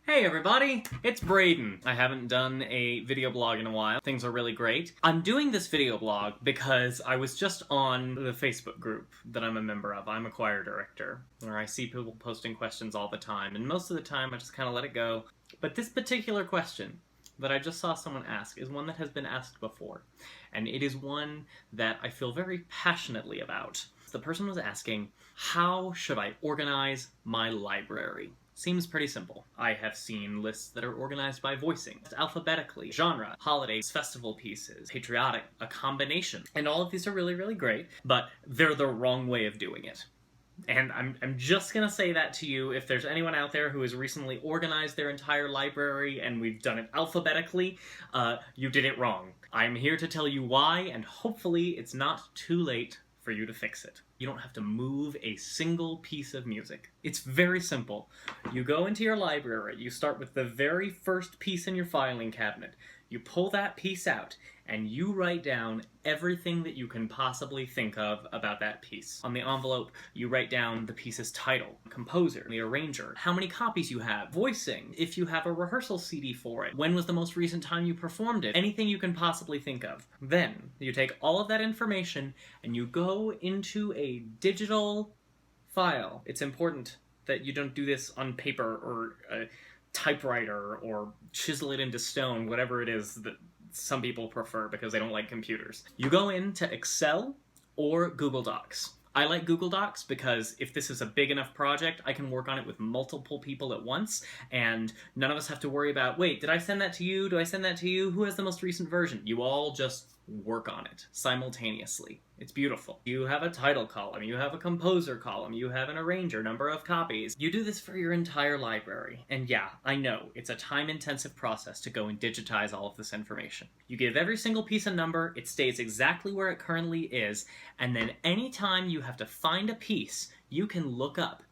Hey everybody, it's Braden. I haven't done a video blog in a while. Things are really great. I'm doing this video blog because I was just on the Facebook group that I'm a member of. I'm a choir director, where I see people posting questions all the time, and most of the time I just kind of let it go. But this particular question that I just saw someone ask is one that has been asked before, and it is one that I feel very passionately about. The person was asking, how should I organize my library? Seems pretty simple. I have seen lists that are organized by voicing, alphabetically, genre, holidays, festival pieces, patriotic, a combination. And all of these are really, really great, but they're the wrong way of doing it. And I'm just gonna say that to you. If there's anyone out there who has recently organized their entire library and we've done it alphabetically, you did it wrong. I'm here to tell you why, and hopefully it's not too late for you to fix it. You don't have to move a single piece of music. It's very simple. You go into your library, you start with the very first piece in your filing cabinet, you pull that piece out, and you write down everything that you can possibly think of about that piece. On the envelope, you write down the piece's title, composer, the arranger, how many copies you have, voicing, if you have a rehearsal CD for it, when was the most recent time you performed it, anything you can possibly think of. Then, you take all of that information and you go into a digital file. It's important that you don't do this on paper or a typewriter or chisel it into stone, whatever it is that some people prefer because they don't like computers. You go into Excel or Google Docs. I like Google Docs because if this is a big enough project, I can work on it with multiple people at once, and none of us have to worry about, wait, did I send that to you? Do I send that to you? Who has the most recent version? You all just work on it simultaneously. It's beautiful. You have a title column, you have a composer column, you have an arranger, number of copies. You do this for your entire library. And yeah, I know, it's a time-intensive process to go and digitize all of this information. You give every single piece a number, it stays exactly where it currently is, and then anytime you have to find a piece, you can look up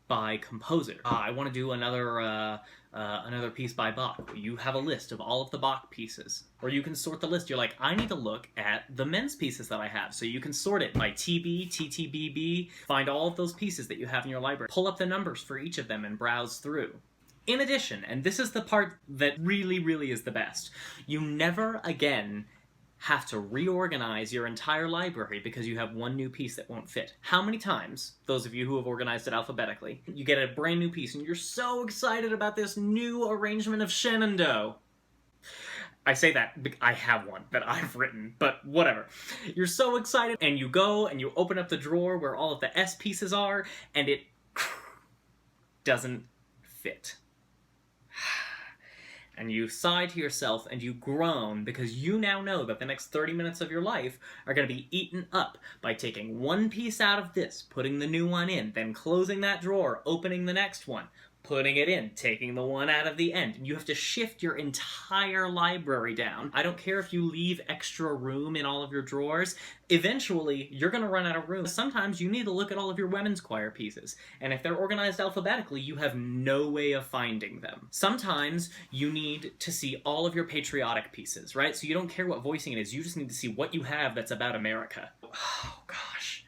by composer. I want to do another piece by Bach. You have a list of all of the Bach pieces. Or you can sort the list. You're like, I need to look at the men's pieces that I have. So you can sort it by TB, TTBB, find all of those pieces that you have in your library. Pull up the numbers for each of them and browse through. In addition, and this is the part that really, really is the best, you never again have to reorganize your entire library because you have one new piece that won't fit. How many times, those of you who have organized it alphabetically, you get a brand new piece and you're so excited about this new arrangement of Shenandoah? I say that, I have one that I've written, but whatever. You're so excited and you go and you open up the drawer where all of the S pieces are and it doesn't fit. And you sigh to yourself and you groan because you now know that the next 30 minutes of your life are going to be eaten up by taking one piece out of this, putting the new one in, then closing that drawer, opening the next one, putting it in, taking the one out of the end. And you have to shift your entire library down. I don't care if you leave extra room in all of your drawers. Eventually, you're going to run out of room. Sometimes you need to look at all of your women's choir pieces. And if they're organized alphabetically, you have no way of finding them. Sometimes you need to see all of your patriotic pieces, right? So you don't care what voicing it is. You just need to see what you have that's about America. Oh, gosh.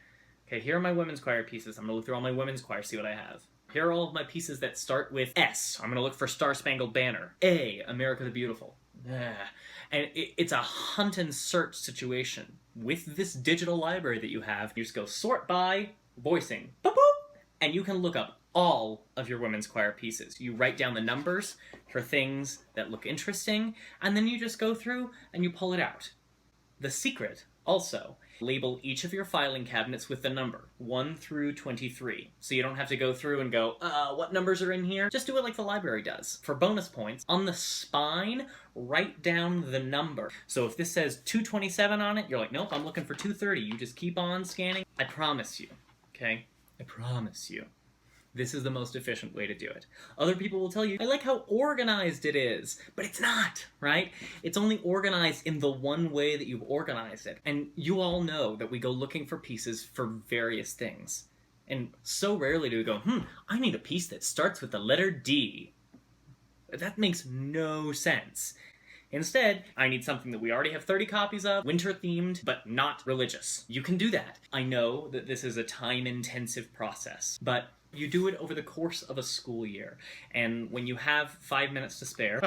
Okay, here are my women's choir pieces. I'm going to look through all my women's choir, see what I have. Here are all of my pieces that start with S. I'm going to look for Star Spangled Banner. A, America the Beautiful. And it's a hunt and search situation. With this digital library that you have, you just go sort by voicing. Boop, boop, and you can look up all of your women's choir pieces. You write down the numbers for things that look interesting, and then you just go through and you pull it out. The secret, also, label each of your filing cabinets with the number, 1 through 23. So you don't have to go through and go, what numbers are in here? Just do it like the library does. For bonus points, on the spine, write down the number. So if this says 227 on it, you're like, nope, I'm looking for 230. You just keep on scanning. I promise you, okay? I promise you. This is the most efficient way to do it. Other people will tell you, I like how organized it is, but it's not, right? It's only organized in the one way that you've organized it. And you all know that we go looking for pieces for various things. And so rarely do we go, I need a piece that starts with the letter D. That makes no sense. Instead, I need something that we already have 30 copies of, winter-themed, but not religious. You can do that. I know that this is a time-intensive process, but You do it over the course of a school year. And when you have 5 minutes to spare,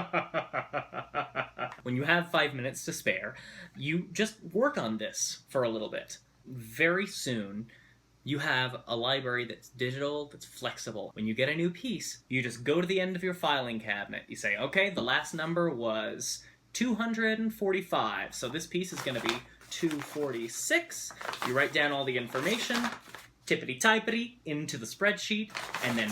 you just work on this for a little bit. Very soon, you have a library that's digital, that's flexible. When you get a new piece, you just go to the end of your filing cabinet. You say, okay, the last number was 245, so this piece is going to be 246. You write down all the information, tippity-typity, into the spreadsheet, and then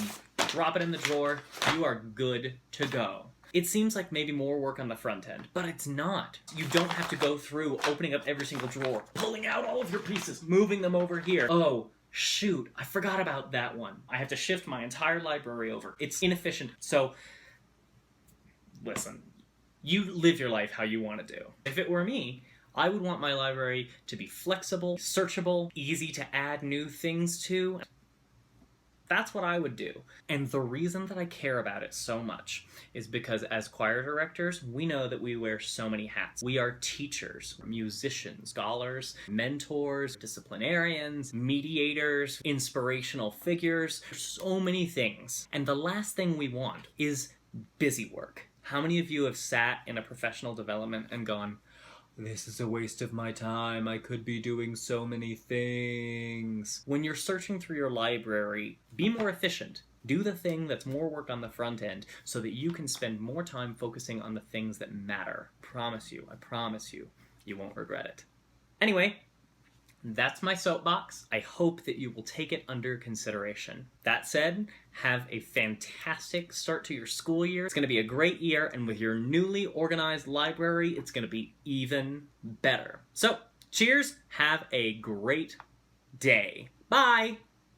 drop it in the drawer. You are good to go. It seems like maybe more work on the front end, but it's not. You don't have to go through opening up every single drawer, pulling out all of your pieces, moving them over here. Oh, shoot, I forgot about that one. I have to shift my entire library over. It's inefficient. So, listen, you live your life how you want to do. If it were me, I would want my library to be flexible, searchable, easy to add new things to. That's what I would do. And the reason that I care about it so much is because as choir directors, we know that we wear so many hats. We are teachers, musicians, scholars, mentors, disciplinarians, mediators, inspirational figures, so many things. And the last thing we want is busy work. How many of you have sat in a professional development and gone, this is a waste of my time, I could be doing so many things. When you're searching through your library, be more efficient. Do the thing that's more work on the front end so that you can spend more time focusing on the things that matter. I promise you, you won't regret it. Anyway, that's my soapbox. I hope that you will take it under consideration. That said, have a fantastic start to your school year. It's going to be a great year, and with your newly organized library, it's going to be even better. So, cheers, have a great day. Bye!